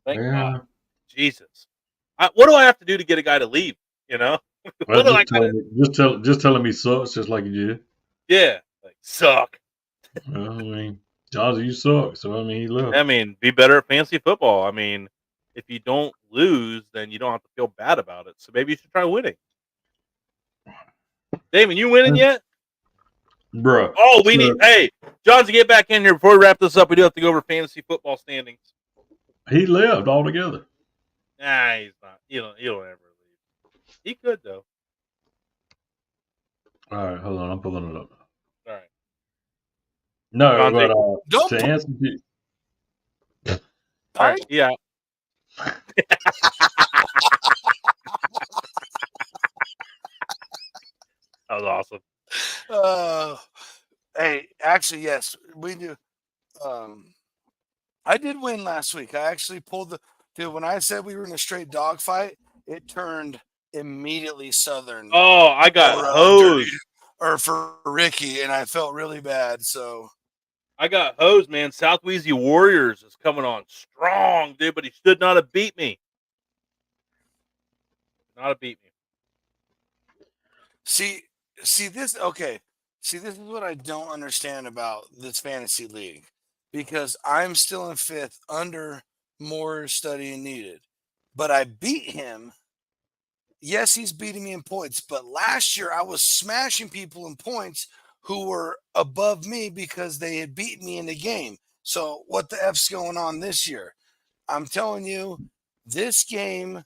God. Jesus. What do I have to do to get a guy to leave? Well, just telling me sucks, just like you did. Yeah, like suck. Well, I mean, Johnzy, you suck. So I mean, he left. I mean, be better at fantasy football. I mean, if you don't lose, then you don't have to feel bad about it. So maybe you should try winning. Damon, you winning yet? Bro. Oh, we need. Hey, Johnson, get back in here before we wrap this up. We do have to go over fantasy football standings. He left altogether. Nah, he's not. He'll ever leave. He could though. All right, hold on. I'm pulling it up. All right. No, Johnson, but to answer you. All right. Yeah. That was awesome. Hey, actually, yes, we do. I did win last week. I actually pulled when I said we were in a straight dogfight, it turned immediately Southern. Oh, I got hosed. For Ricky, and I felt really bad. So I got hosed, man. Southweezy Warriors is coming on strong, dude, but he should not have beat me. See this. Okay. See, this is what I don't understand about this fantasy league, because I'm still in 5th under more studying needed, but I beat him. Yes, he's beating me in points, but last year I was smashing people in points who were above me because they had beaten me in the game. So what the F's going on this year? I'm telling you, this game,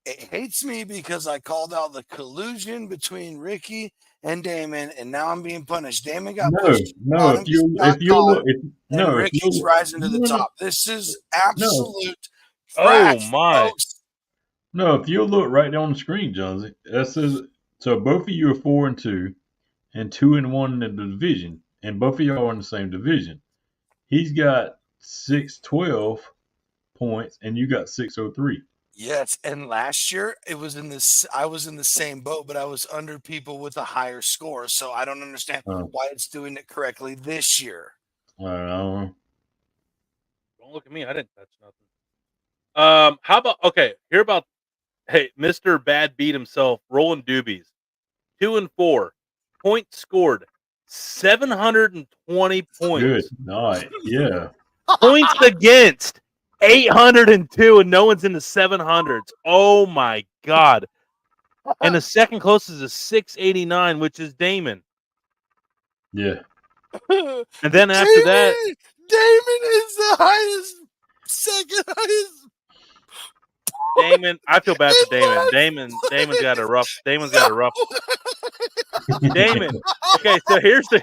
it hates me because I called out the collusion between Ricky and Damon, and now I'm being punished. Damon got pushed on him. And Ricky's rising to the top. This is absolute trash, folks. No, if you look right there on the screen, Jonesy, that says so. Both of you are 4-2, and 2-1 in the division, and both of y'all are in the same division. He's got 612 points, and you got 603. Yes, and last year it was in this. I was in the same boat, but I was under people with a higher score, so I don't understand why it's doing it correctly this year. I don't know. Don't look at me. I didn't touch nothing. How about Hey, Mr. Bad Beat himself, Rolling Doobies, 2-4, points scored, 720 points. Good night. Yeah. Points against 802, and no one's in the 700s. Oh my God! And the second closest is 689, which is Damon. Yeah. And then after that, Damon is the highest, second highest. Damon, I feel bad for Damon. Damon's got a rough. Damon. Okay, so here's the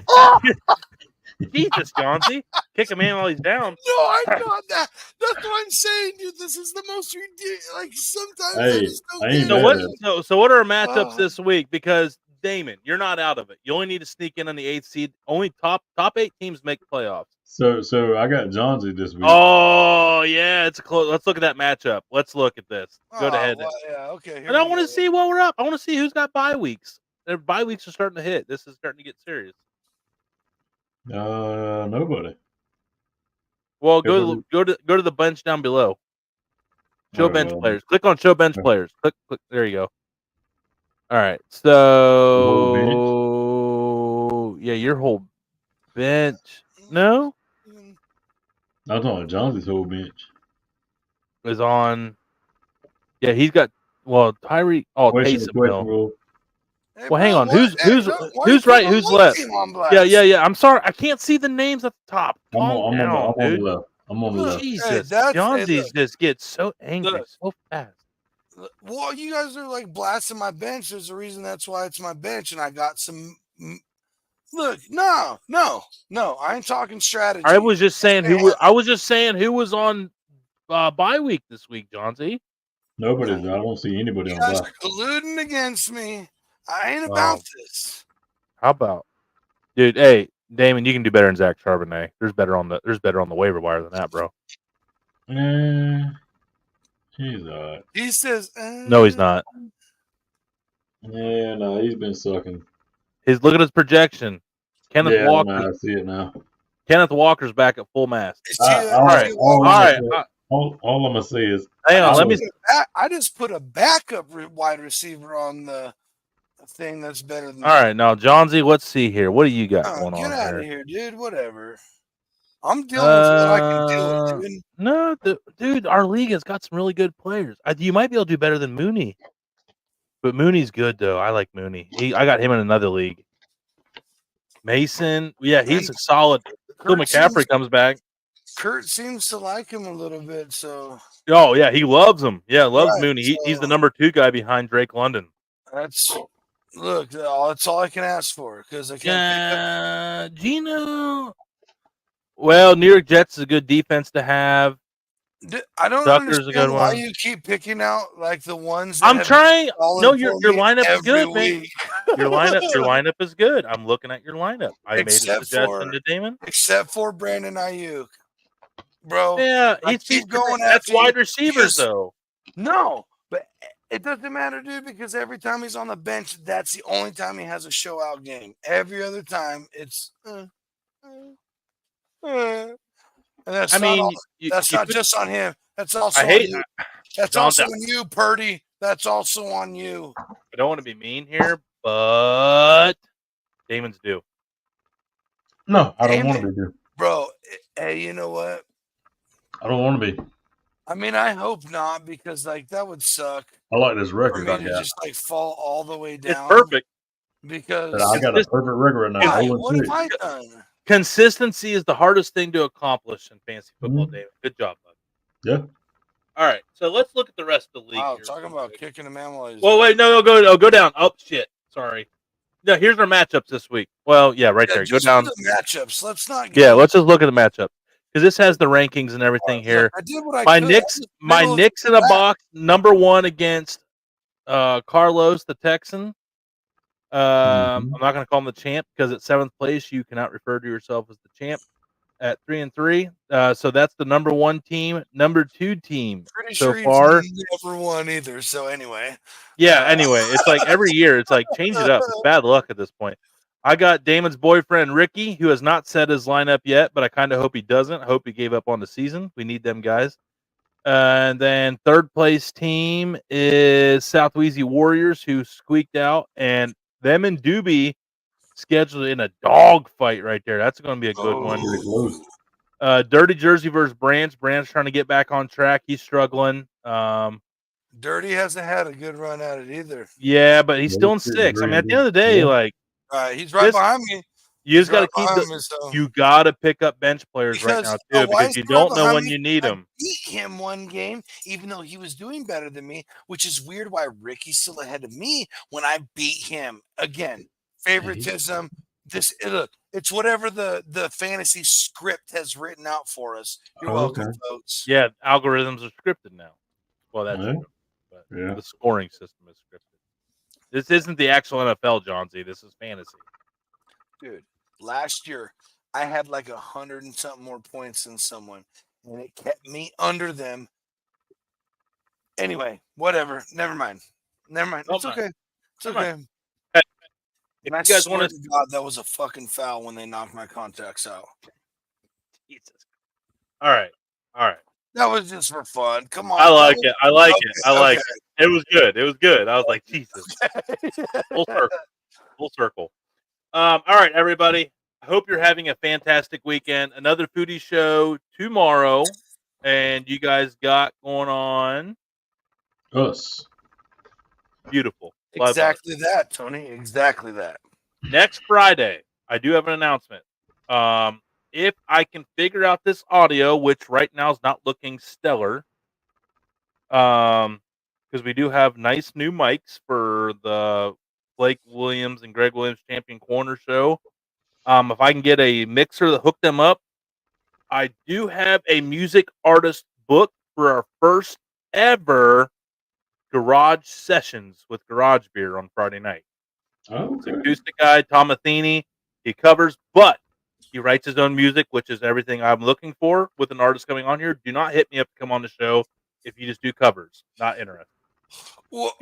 Jesus, Johnsy. Kick a man while he's down. No, I got that. That's what I'm saying, dude. This is the most ridiculous. Like sometimes I just don't get it. So what are our matchups this week? Because Damon, you're not out of it. You only need to sneak in on the 8th seed. Only top 8 teams make the playoffs. So I got Johnsy this week. Oh yeah, it's close. Let's look at that matchup. Let's look at this. Go ahead. Well, yeah, okay. And I want to see what we're up. I want to see who's got bye weeks. Their bye weeks are starting to hit. This is starting to get serious. Nobody. Well, go to the bench down below. Show bench players. Click on show bench players. Click. There you go. All right. So yeah, your whole bench. No. I was talking Johnson's whole bench. Is on. Yeah, he's got. Well, Tyree. Oh, Taysom Hill. Hey, well, hang on. Who's right? Who's left? Yeah. I'm sorry, I can't see the names at the top. I'm on the left. I'm on the left. Jesus, Johnsy's just gets so angry so fast. Well, you guys are like blasting my bench. There's a reason that's why it's my bench, and I got some. Look, no. I ain't talking strategy. I was just saying who was on bye week this week, Johnsy. Nobody's. I don't see anybody on bye. You guys are colluding against me. I ain't about this. How about, dude? Hey, Damon, you can do better than Zach Charbonnet. There's better on the waiver wire than that, bro. He's alright. He says, no, he's not. Yeah, no, he's been sucking. Look at his projection. Kenneth Walker. I see it now. Kenneth Walker's back at full mast. All right. All I'm gonna say is, hang on. I just put a backup wide receiver on the thing that's better than. All right, now Johnsy, let's see here. What do you got going on? Get out of here, dude. Whatever. I'm dealing with what I can deal with, dude. No, dude, our league has got some really good players. You might be able to do better than Mooney. But Mooney's good, though. I like Mooney. I got him in another league. Mason, yeah, he's a solid. Until McCaffrey comes back. Kurt seems to like him a little bit, so. Oh, yeah, he loves him. Yeah, loves Mooney. He's the number 2 guy behind Drake London. That's all I can ask for, because I can't pick up. Gino. Well, New York Jets is a good defense to have. I don't understand why you keep picking out like the ones. I'm trying. No, your lineup is good, man. Your lineup is good. I'm looking at your lineup. I made a suggestion to Damon. Except for Brandon Ayuk, bro. Yeah, he's going. That's wide receivers, though. No, but it doesn't matter, dude, because every time he's on the bench, that's the only time he has a show out game. Every other time, it's. And that's not just on him. That's also on you. That's also on you, Purdy. That's also on you. I don't want to be mean here, but Damon's due. No, I don't Damn want it. to be there. Bro, hey, you know what? I don't want to be. I mean, I hope not, because like that would suck I like this for record me I to got. just like fall all the way It's down. perfect. Because But I got a Consist- perfect record right now. why? 0 What and have 6. I done? Consistency is the hardest thing to accomplish in fantasy football, David. Good job, bud. Yeah. All right, so let's look at the rest of the league. Wow, here talking real about quick. kicking a man while he's Well, wait, no, go down. Oh shit, sorry. No, here's our matchups this week. Well, yeah, right Yeah, there. Go just down. do the matchups. Let's not. Yeah, Go, let's just look at the matchup because this has the rankings and everything look, here. I did what I My could. Knicks, I was my middle of Knicks in the a pack. box, number 1 against Carlos the Texan. I'm not going to call him the champ because at 7th place you cannot refer to yourself as the champ. At 3-3, so that's the number 1 team. Number 2 team Pretty so sure far. he's never won either. So anyway, Yeah. Anyway, it's like every year, it's like change it up. It's bad luck at this point. I got Damon's boyfriend Ricky, who has not set his lineup yet, but I kind of hope he doesn't. I hope he gave up on the season. We need them guys. And then 3rd place team is Southweezy Warriors, who squeaked out, and them and Doobie scheduled in a dog fight right there. That's going to be a good one. Pretty close. Dirty Jersey versus Branch. Branch trying to get back on track. He's struggling. Dirty hasn't had a good run at it either. Yeah, but he's Yeah, still in he's 6. I mean, at the very end of the day, good. like He's right This- behind me. you just He's got to right keep behind the. me, so. You got to pick up bench players right Because, now too, why because is you he right don't know behind when me? you need I them. beat him one game, even though he was doing better than me, which is weird why Ricky's still ahead of me when I beat him. Again, favoritism. Look, it's whatever the fantasy script has written out for us. You're Oh, welcome, okay. folks. Yeah, algorithms are scripted now. Well, that's Yeah. true, but Yeah. the scoring system is scripted. This isn't the actual NFL, John Z. This is fantasy. Dude, last year I had like 100 and something more points than someone, and it kept me under them. Anyway, whatever. Never mind. Don't It's mind. okay. It's Never okay. mind. Hey, if And I you guys swear want to God, that was a fucking foul when they knocked my contacts out. Jesus. All right. That was just for fun. Come on. I like it. I like Okay, it. I like it. It was good. It was good. I was like, Jesus. Full circle. Full circle. All right, everybody. I hope you're having a fantastic weekend. Another foodie show tomorrow, and you guys got going on Us. beautiful. Love Exactly that, Tony. Exactly that. it. Next Friday, I do have an announcement. If I can figure out this audio, which right now is not looking stellar, because we do have nice new mics for the Blake Williams and Greg Williams Champion Corner show. If I can get a mixer to hook them up, I do have a music artist book for our first ever garage sessions with Garage Beer on Friday night. Oh, It's okay. acoustic guy, Tom Matheny. He covers, but he writes his own music, which is everything I'm looking for with an artist coming on here. Do not hit me up to come on the show if you just do covers. Not interested. Well,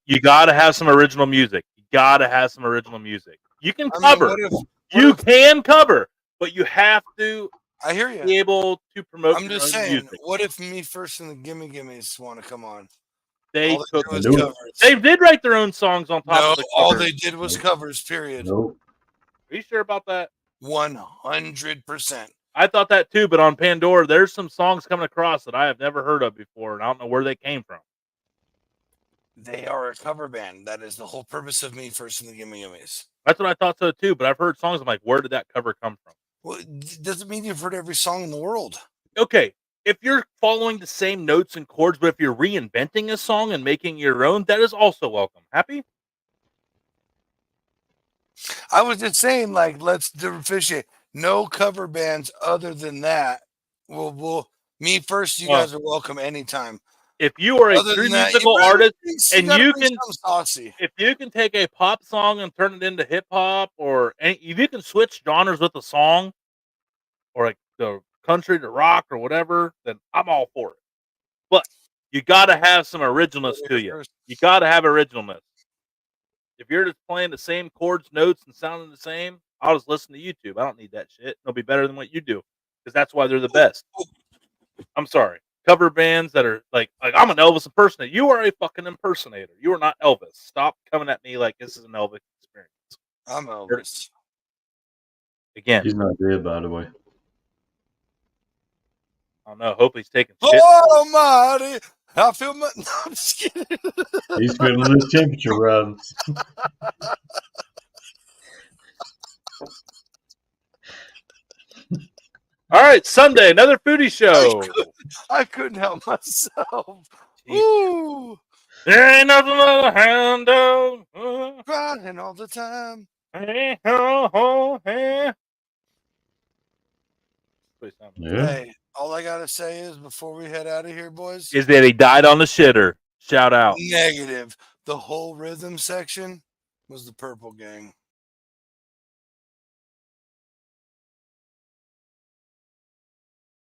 You gotta have some original music. You gotta have some original music. You can I mean, cover. what if- You can cover, but you have to I hear you. be able to promote I'm your just own saying, music. what if me first and the Gimme Gimmes want to come on? They All took they did Do was it. covers. They did write their own songs on top No, of the all cover. they did was covers, period. Nope. Are you sure about that? 100%. I thought that too, but on Pandora, there's some songs coming across that I have never heard of before, and I don't know where they came from. They are a cover band. That is the whole purpose of me first and the Gimme Gimmes. That's what I thought so too, but I've heard songs. I'm like, where did that cover come from? Well, it doesn't mean you've heard every song in the world. Okay, if you're following the same notes and chords, but if you're reinventing a song and making your own, that is also welcome. Happy? I was just saying, like, let's differentiate. No cover bands other than that. Me first. You guys are welcome anytime. If you are a Other true than that, musical you artist, gotta and bring you can- something saucy. if you can take a pop song and turn it into hip hop, or if you can switch genres with a song, or like the country to rock or whatever, then I'm all for it. But you got to have some originalness to you. You got to have originalness. If you're just playing the same chords, notes, and sounding the same, I'll just listen to YouTube. I don't need that shit. It'll be better than what you do because that's why they're the best. I'm sorry. cover bands that are like I'm an Elvis impersonator. You are a fucking impersonator. You are not Elvis. Stop coming at me like this is an Elvis experience. I'm Elvis. Again, He's not dead, by the way. I don't know. Hope he's taking shit. Oh, Almighty. I feel my. No, I'm just kidding. He's feeling the temperature rising. All right, Sunday, another foodie show. I couldn't help myself. Ooh, There ain't nothing but a hound dog. crying all the time. Hey, ho, ho, hey. Yeah. Hey, all I gotta say is before we head out of here, boys, Is that he died on the shitter. Shout out. negative. The whole rhythm section was the Purple Gang.